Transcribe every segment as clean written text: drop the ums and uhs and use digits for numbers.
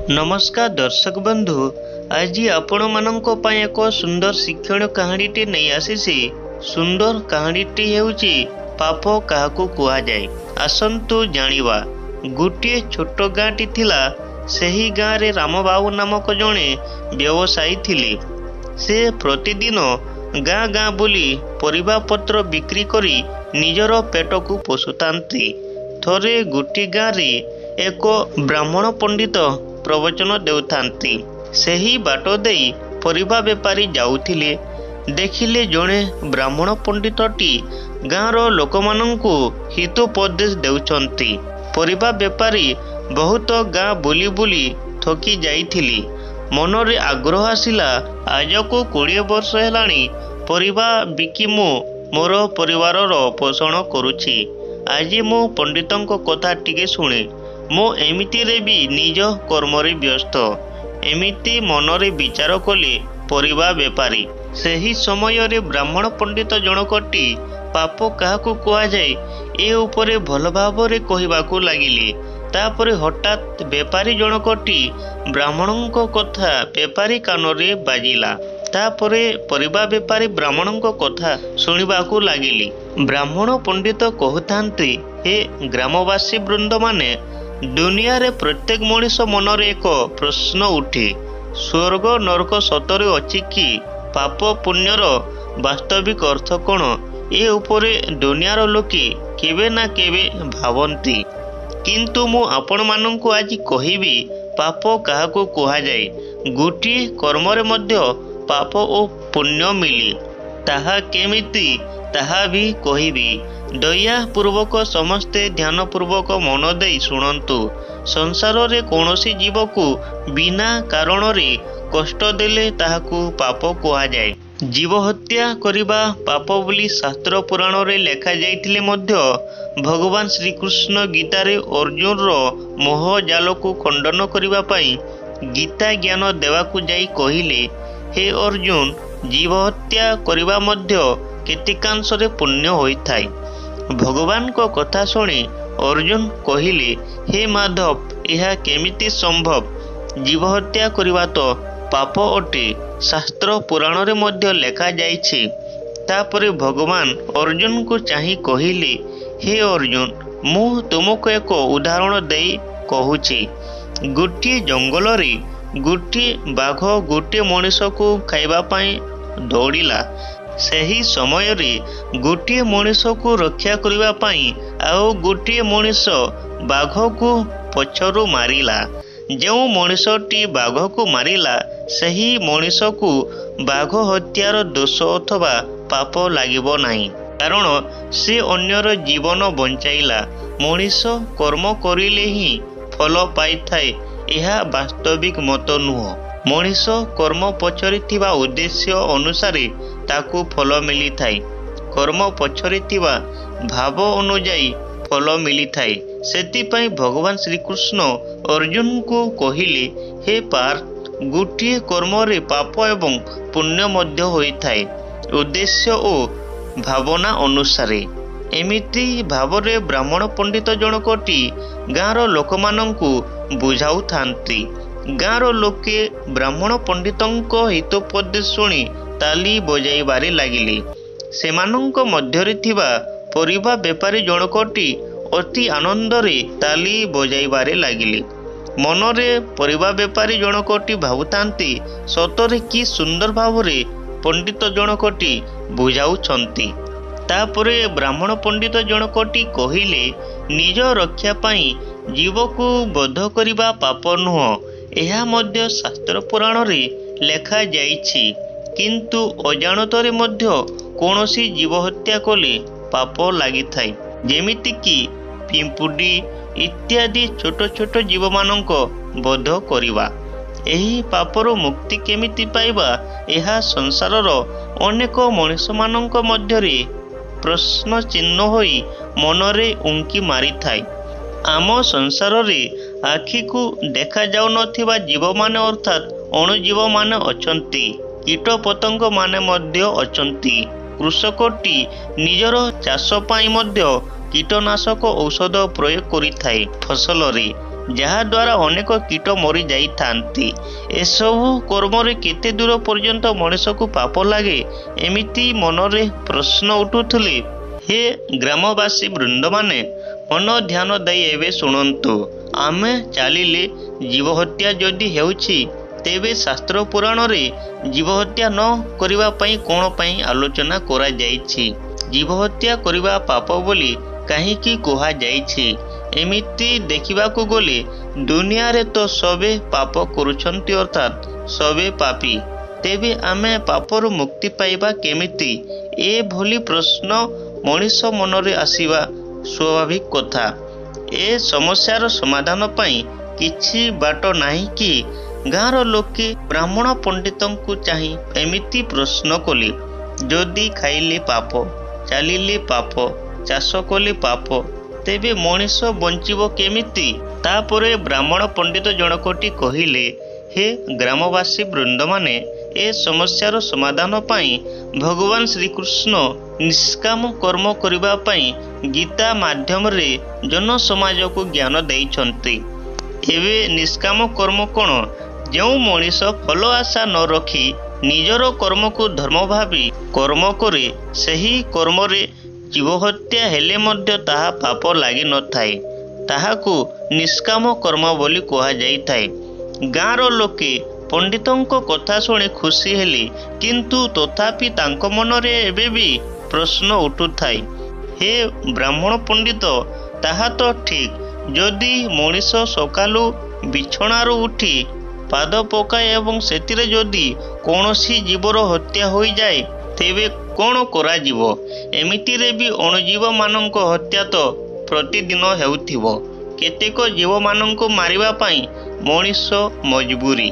नमस्कार दर्शक बंधु, आज आपण मानक पई एक सुंदर शिक्षण कहानीटी नहीं आसीसी। सुंदर कहानीटी हेउची पाप काहाकू कुआ जाए। आसंतु जानिबा। गोटे छोट गाँटी थिला। सेही गाँ रे रामबाबू नामक जणे व्यवसायी थिले। से प्रतिदिन गाँ गाँ बुली परिबा पत्र बिक्री करी निजर पेट को पोषुतांती। थरे गोटे गाँ रे एक ब्राह्मण पंडित प्रवचन देउथांती। सेही बाट देई परिबा बेपारी जाउथिले। देखिले जणे ब्राह्मण पंडितटी गाँर लोकमानंकु हितोपदेश देउछंती। परिबा बेपारी बहुत गाँ बुली बुली थकी जाइथिली। मनरे आग्रह आसिला, आजको 20 वर्ष हेलाणी परिबा बिकी मु मोर परिवारर पोषण करुछि। आज मु पंडितंक कथा टिके शुणे। मो एमितिरे भी निज कर्मरे व्यस्त। एमिति मनरे विचार कले परिबा बेपारी। सेही समय रे ब्राह्मण पंडित जनकटी पाप काहाकू कुआ जाए ए उपरे भल भावरे कहिबाकू लागिले। तापरे हठात बेपारी जनकटी ब्राह्मणंक कथा बेपारी कानरे बाजिला। तापरे परिबा बेपारी ब्राह्मणंक कथा शुणिबाकू लागिले। ब्राह्मण पंडित कहतांती, हे ग्रामवासी वृंद माने, दुनिया रे प्रत्येक मनीष मनरे एक प्रश्न उठे, स्वर्ग नरक सतरे अछि कि? पाप पुण्यर वास्तविक अर्थ कौन? ए उपरे दुनियार लोके केबे ना केबे भावंती। किंतु मु आपण मानंकु आज कहिबी पाप काहाकू कुहा जाए। गोटी कर्मरे मध्य पाप ओ पुण्य मिली। ताहा केमिति ताहा भी कहिबी। दया पूर्वक समस्ते ध्यान पूर्वक मन देई शुणंतु। संसार रे कौनसी जीव को बिना कारण रे कष्ट देले ताहाकू पाप कुहा जाए। जीव हत्या करिबा पाप बोली शास्त्र पुराण रे लेखा जाइथिले मध्य भगवान श्रीकृष्ण गीता रे अर्जुन रो मोह जाल को खंडन करिबा पई गीता ज्ञान देवाकू जाई कहिले, हे अर्जुन, जीव हत्या करिबा मध्य केतिकांश रे पुण्य होइथाय। भगवान को कथा शुणी अर्जुन कहिले, हे माधव, यह केमिति संभव? जीव हत्या करिबा तो पाप अटे, शास्त्र पुराण रे मध्य लेखा जाइछि। तापरे भगवान अर्जुन को चाही कहिले, हे अर्जुन, मु तुमको एक उदाहरण देई कहूछि। गोटे जंगल रे गोटे बाघ गोटे मनीष को खाइबा पई दौड़िला। सेही समय रे गोटे मनीष को रक्षा करिबा पई आउ गोटे मनीष बाघ को पछरु मारिला। जो मनीषटी बाघ को मारिला, सेही मनीष को बाघ हत्यार दोष अथवा पाप लागिबो नाही, कारण से अन्यर जीवन बंचाइला। मनीष कर्म करिले ही फल पाइथाय, यह वास्तविक मत नुह। मनीष कर्म पछरे थिबा उद्देश्य अनुसारे ताकू फल मिली थाए। कर्म पछरे थिबा भाव अनुजाई फल मिली थाए। सेतिपई भगवान श्रीकृष्ण अर्जुन को कहिले, हे पार्थ, गोटे कर्म रे पाप एवं पुण्य मध्य होई थाए, उद्देश्य ओ भावना अनुसारे। एमिति भावरे ब्राह्मण पंडित जनकटी गाँर लोकमानंकु बुझाउ थांती। गाँर लोके ब्राह्मण पंडितंक हितोपदेश शुणी ताली बजाइबारे लागिले। सेमानंक मध्यरे थिबा परिबा बेपारी जनकटी अति आनंदरे ताली बजाइबारे लागिले। मनरे परिबा बेपारी जनकटी भाबुतांती, सतरे कि सुंदर भावरे पंडित जनकटी बुझाउछंती। तापरे ब्राह्मण पंडित जनकटी कहिले, निज रक्षा पाई जीव को बध करिबा पाप नुह, एहा मध्य शास्त्र पुराण रे लेखा जाइछि। किंतु अजाणतरे मध्य कौनसी जीव हत्या कले पाप लागि थाए, जेमिति कि पिंपुडी इत्यादि छोट छोट जीव मानक बध करिबा। एही पापर मुक्ति केमिति पाइबा, एहा संसारर अनेक मनुष्य मानक मध्यरे प्रश्न चिन्ह होई मनरे उंकी मारी थाए। आम संसार रे आखि को देखा जाउ नथिबा जीव माने अर्थात अणुजीव माने अछंती। कीट पतंग माने मध्य अछंती। कृषकटी निजर चाष पाई मध्य कीटनाशक औषध प्रयोग करिथाए फसल रे। ଯାହାଦ୍ୱାରା ଅନେକ କୀଟ ମରି ଯାଇଥାନ୍ତି। ଏସବୁ କର୍ମରେ କେତେ ଦୂର ପର୍ଯ୍ୟନ୍ତ ମଣିଷକୁ ପାପ ଲାଗେ, ଏମିତି ମନରେ ପ୍ରଶ୍ନ ଉଠୁଥିଲେ। ହେ ଗ୍ରାମବାସୀ ବୃନ୍ଦମାନେ, ମନ ଧ୍ୟାନ ଦେଇ ଏବେ ଶୁଣନ୍ତୁ। ଆମେ ଚାଲିଲେ ଜୀବହତ୍ୟା ଯଦି ହେଉଛି, ତେବେ ଶାସ୍ତ୍ର ପୁରାଣରେ ଜୀବହତ୍ୟା ନ କରିବା ପାଇଁ କ'ଣ ପାଇଁ ଆଲୋଚନା କରାଯାଇଛି? ଜୀବହତ୍ୟା କରିବା ପାପ ବୋଲି କାହିଁକି କୁହାଯାଇଛି? ଏମିତି ଦେଖିବାକୁ ଗଲେ ଦୁନିଆରେ ତ ସବେ ପାପ କରୁଛନ୍ତି, ଅର୍ଥାତ୍ ସବେ ପାପୀ। ତେବେ ଆମେ ପାପରୁ ମୁକ୍ତି ପାଇବା କେମିତି? ଏଭଳି ପ୍ରଶ୍ନ ମଣିଷ ମନରେ ଆସିବା ସ୍ୱାଭାବିକ କଥା। ଏ ସମସ୍ୟାର ସମାଧାନ ପାଇଁ କିଛି ବାଟ ନାହିଁ କି? ଗାଁର ଲୋକେ ବ୍ରାହ୍ମଣ ପଣ୍ଡିତଙ୍କୁ ଚାହିଁ ଏମିତି ପ୍ରଶ୍ନ କଲେ, ଯଦି ଖାଇଲେ ପାପ, ଚାଲିଲେ ପାପ, ଚାଷ କଲେ ପାପ, ତେବେ ମଣିଷ ବଞ୍ଚିବ କେମିତି? ତାପରେ ବ୍ରାହ୍ମଣ ପଣ୍ଡିତ ଜଣକଟି କହିଲେ, ହେ ଗ୍ରାମବାସୀ ବୃନ୍ଦମାନେ, ଏ ସମସ୍ୟାର ସମାଧାନ ପାଇଁ ଭଗବାନ ଶ୍ରୀକୃଷ୍ଣ ନିଷ୍କାମ କର୍ମ କରିବା ପାଇଁ ଗୀତା ମାଧ୍ୟମରେ ଜନସମାଜକୁ ଜ୍ଞାନ ଦେଇଛନ୍ତି। ଏବେ ନିଷ୍କାମ କର୍ମ କ'ଣ? ଯେଉଁ ମଣିଷ ଫଳ ଆଶା ନ ରଖି ନିଜର କର୍ମକୁ ଧର୍ମ ଭାବି କର୍ମ କରେ, ସେହି କର୍ମରେ ଜୀବହତ୍ୟା ହେଲେ ମଧ୍ୟ ତାହା ପାପ ଲାଗିନଥାଏ। ତାହାକୁ ନିଷ୍କାମ କର୍ମ ବୋଲି କୁହାଯାଇଥାଏ। ଗାଁର ଲୋକେ ପଣ୍ଡିତଙ୍କ କଥା ଶୁଣି ଖୁସି ହେଲେ, କିନ୍ତୁ ତଥାପି ତାଙ୍କ ମନରେ ଏବେ ବି ପ୍ରଶ୍ନ ଉଠୁଥାଏ। ହେ ବ୍ରାହ୍ମଣ ପଣ୍ଡିତ, ତାହା ତ ଠିକ୍। ଯଦି ମଣିଷ ସକାଳୁ ବିଛଣାରୁ ଉଠି ପାଦ ପକାଏ ଏବଂ ସେଥିରେ ଯଦି କୌଣସି ଜୀବର ହତ୍ୟା ହୋଇଯାଏ, ତେବେ କ'ଣ କରାଯିବ? ଏମିତିରେ ବି ଅଣୁଜୀବମାନଙ୍କ ହତ୍ୟା ତ ପ୍ରତିଦିନ ହେଉଥିବ। କେତେକ ଜୀବମାନଙ୍କୁ ମାରିବା ପାଇଁ ମଣିଷ ମଜବୁରୀ।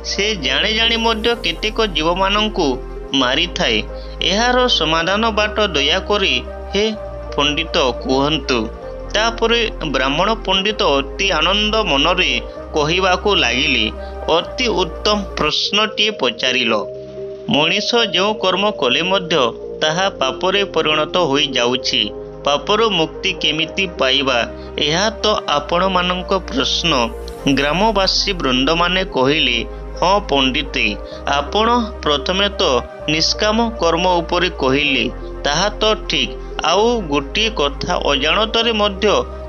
ସେ ଜାଣି ଜାଣି ମଧ୍ୟ କେତେକ ଜୀବମାନଙ୍କୁ ମାରିଥାଏ। ଏହାର ସମାଧାନ ବାଟ ଦୟାକରି ହେ ପଣ୍ଡିତ କୁହନ୍ତୁ। ତାପରେ ବ୍ରାହ୍ମଣ ପଣ୍ଡିତ ଅତି ଆନନ୍ଦ ମନରେ କହିବାକୁ ଲାଗିଲେ, ଅତି ଉତ୍ତମ ପ୍ରଶ୍ନଟିଏ ପଚାରିଲ। ମଣିଷ ଯେଉଁ କର୍ମ କଲେ ମଧ୍ୟ ତାହା ପାପରେ ପରିଣତ ହୋଇଯାଉଛି। ପାପରୁ ମୁକ୍ତି କେମିତି ପାଇବା, ଏହା ତ ଆପଣମାନଙ୍କ ପ୍ରଶ୍ନ। ଗ୍ରାମବାସୀ ବୃନ୍ଦମାନେ କହିଲେ, ହଁ ପଣ୍ଡିତେ, ଆପଣ ପ୍ରଥମେ ତ ନିଷ୍କାମ କର୍ମ ଉପରେ କହିଲେ, ତାହା ତ ଠିକ୍। ଆଉ ଗୋଟିଏ କଥା, ଅଜାଣତରେ ମଧ୍ୟ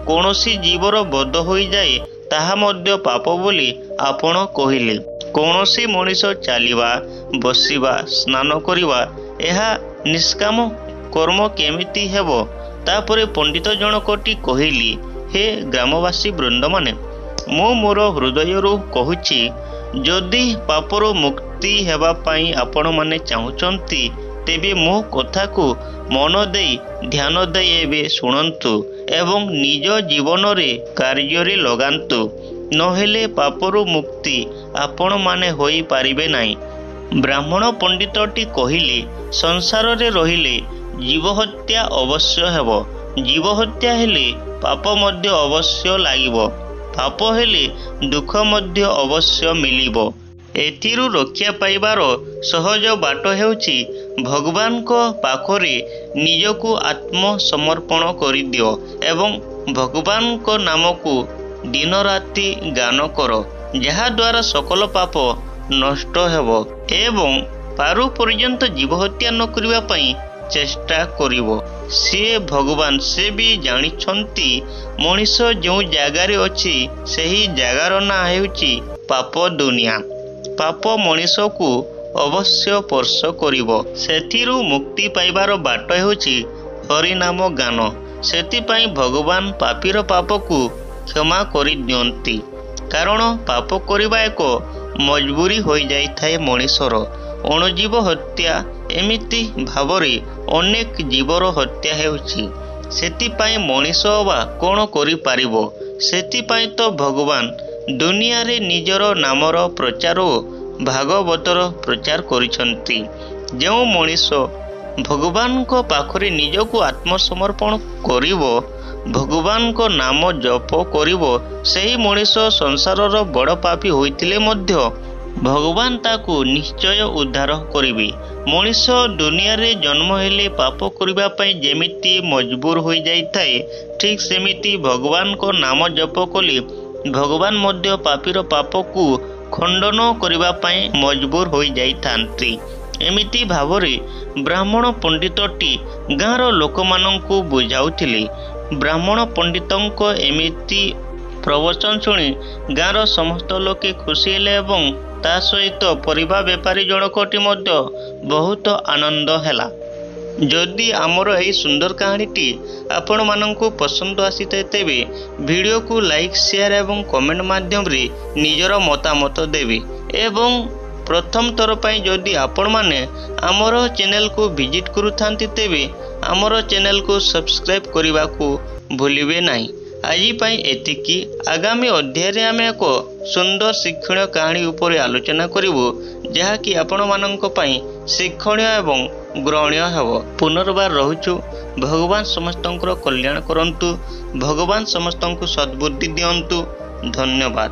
କୌଣସି ଜୀବର ବଧ ହୋଇଯାଏ, ତାହା ମଧ୍ୟ ପାପ ବୋଲି ଆପଣ କହିଲେ। କୌଣସି ମଣିଷ ଚାଲିବା, ବସିବା, ସ୍ନାନ କରିବା, ଏହା ନିଷ୍କାମ କର୍ମ କେମିତି ହେବ? ତାପରେ ପଣ୍ଡିତ ଜଣକଟି କହିଲେ, ହେ ଗ୍ରାମବାସୀ ବୃନ୍ଦମାନେ, ମୁଁ ମୋର ହୃଦୟରୁ କହୁଛି, ଯଦି ପାପରୁ ମୁକ୍ତି ହେବା ପାଇଁ ଆପଣମାନେ ଚାହୁଁଛନ୍ତି, ତେବେ ମୋ କଥାକୁ ମନ ଦେଇ ଧ୍ୟାନ ଦେଇ ଏବେ ଶୁଣନ୍ତୁ ଏବଂ ନିଜ ଜୀବନରେ କାର୍ଯ୍ୟରେ ଲଗାନ୍ତୁ। ନହେଲେ ପାପରୁ ମୁକ୍ତି ଆପଣମାନେ ହୋଇପାରିବେ ନାହିଁ। ବ୍ରାହ୍ମଣ ପଣ୍ଡିତଟି କହିଲେ, ସଂସାରରେ ରହିଲେ ଜୀବହତ୍ୟା ଅବଶ୍ୟ ହେବ। ଜୀବହତ୍ୟା ହେଲେ ପାପ ମଧ୍ୟ ଅବଶ୍ୟ ଲାଗିବ। ପାପ ହେଲେ ଦୁଃଖ ମଧ୍ୟ ଅବଶ୍ୟ ମିଳିବ। ଏଥିରୁ ରକ୍ଷା ପାଇବାର ସହଜ ବାଟ ହେଉଛି ଭଗବାନଙ୍କ ପାଖରେ ନିଜକୁ ଆତ୍ମସମର୍ପଣ କରିଦିଅ ଏବଂ ଭଗବାନଙ୍କ ନାମକୁ ଦିନରାତି ଗାନ କର, ଯାହାଦ୍ୱାରା ସକଳ ପାପ ନଷ୍ଟ ହେବ ଏବଂ ପାରୁ ପର୍ଯ୍ୟନ୍ତ ଜୀବହତ୍ୟା ନ କରିବା ପାଇଁ ଚେଷ୍ଟା କରିବ। ସିଏ ଭଗବାନ, ସେ ବି ଜାଣିଛନ୍ତି ମଣିଷ ଯେଉଁ ଜାଗାରେ ଅଛି, ସେହି ଜାଗାର ନାଁ ହେଉଛି ପାପ ଦୁନିଆ। ପାପ ମଣିଷକୁ ଅବଶ୍ୟ ସ୍ପର୍ଶ କରିବ। ସେଥିରୁ ମୁକ୍ତି ପାଇବାର ବାଟ ହେଉଛି ହରିନାମ ଗାନ। ସେଥିପାଇଁ ଭଗବାନ ପାପୀର ପାପକୁ କ୍ଷମା କରିଦିଅନ୍ତି। କାରଣ ପାପ କରିବା ଏକ ମଜବୁରୀ ହୋଇଯାଇଥାଏ ମଣିଷର। ଅଣୁଜୀବ ହତ୍ୟା, ଏମିତି ଭାବରେ ଅନେକ ଜୀବର ହତ୍ୟା ହେଉଛି। ସେଥିପାଇଁ ମଣିଷ ବା କ'ଣ କରିପାରିବ? ସେଥିପାଇଁ ତ ଭଗବାନ ଦୁନିଆରେ ନିଜର ନାମର ପ୍ରଚାର ଓ ଭାଗବତର ପ୍ରଚାର କରିଛନ୍ତି। ଯେଉଁ ମଣିଷ ଭଗବାନଙ୍କ ପାଖରେ ନିଜକୁ ଆତ୍ମସମର୍ପଣ କରିବ, ଭଗବାନଙ୍କ ନାମ ଜପ କରିବ, ସେହି ମଣିଷ ସଂସାରର ବଡ଼ ପାପୀ ହୋଇଥିଲେ ମଧ୍ୟ ଭଗବାନ ତାକୁ ନିଶ୍ଚୟ ଉଦ୍ଧାର କରିବେ। ମଣିଷ ଦୁନିଆରେ ଜନ୍ମ ହେଲେ ପାପ କରିବା ପାଇଁ ଯେମିତି ମଜବୁର ହୋଇଯାଇଥାଏ, ଠିକ୍ ସେମିତି ଭଗବାନଙ୍କ ନାମ ଜପ କଲେ ଭଗବାନ ମଧ୍ୟ ପାପୀର ପାପକୁ ଖଣ୍ଡନ କରିବା ପାଇଁ ମଜବୁର ହୋଇଯାଇଥାନ୍ତି। ଏମିତି ଭାବରେ ବ୍ରାହ୍ମଣ ପଣ୍ଡିତଟି ଗାଁର ଲୋକମାନଙ୍କୁ ବୁଝାଉଥିଲେ। ବ୍ରାହ୍ମଣ ପଣ୍ଡିତଙ୍କ ଏମିତି ପ୍ରବଚନ ଶୁଣି ଗାଁର ସମସ୍ତ ଲୋକେ ଖୁସି ହେଲେ ଏବଂ ତା ସହିତ ପରିବା ବେପାରୀ ଜଣକଟି ମଧ୍ୟ ବହୁତ ଆନନ୍ଦ ହେଲା। ଯଦି ଆମର ଏହି ସୁନ୍ଦର କାହାଣୀଟି ଆପଣମାନଙ୍କୁ ପସନ୍ଦ ଆସିଥାଏ ତେବେ ଭିଡ଼ିଓକୁ ଲାଇକ୍, ସେୟାର ଏବଂ କମେଣ୍ଟ ମାଧ୍ୟମରେ ନିଜର ମତାମତ ଦେବେ ଏବଂ ପ୍ରଥମ ଥର ପାଇଁ ଯଦି ଆପଣମାନେ ଆମର ଚ୍ୟାନେଲକୁ ଭିଜିଟ୍ କରୁଥାନ୍ତି ତେବେ ଆମର ଚ୍ୟାନେଲକୁ ସବସ୍କ୍ରାଇବ୍ କରିବାକୁ ଭୁଲିବେ ନାହିଁ। ଆଜି ପାଇଁ ଏତିକି। ଆଗାମୀ ଅଧ୍ୟାୟରେ ଆମେ ଏକ ସୁନ୍ଦର ଶିକ୍ଷଣୀୟ କାହାଣୀ ଉପରେ ଆଲୋଚନା କରିବୁ, ଯାହାକି ଆପଣମାନଙ୍କ ପାଇଁ ଶିକ୍ଷଣୀୟ ଏବଂ ଗ୍ରହଣୀୟ ହେବ। ପୁନର୍ବାର ରହୁଛୁ। ଭଗବାନ ସମସ୍ତଙ୍କର କଲ୍ୟାଣ କରନ୍ତୁ। ଭଗବାନ ସମସ୍ତଙ୍କୁ ସଦ୍ବୁଦ୍ଧି ଦିଅନ୍ତୁ। ଧନ୍ୟବାଦ।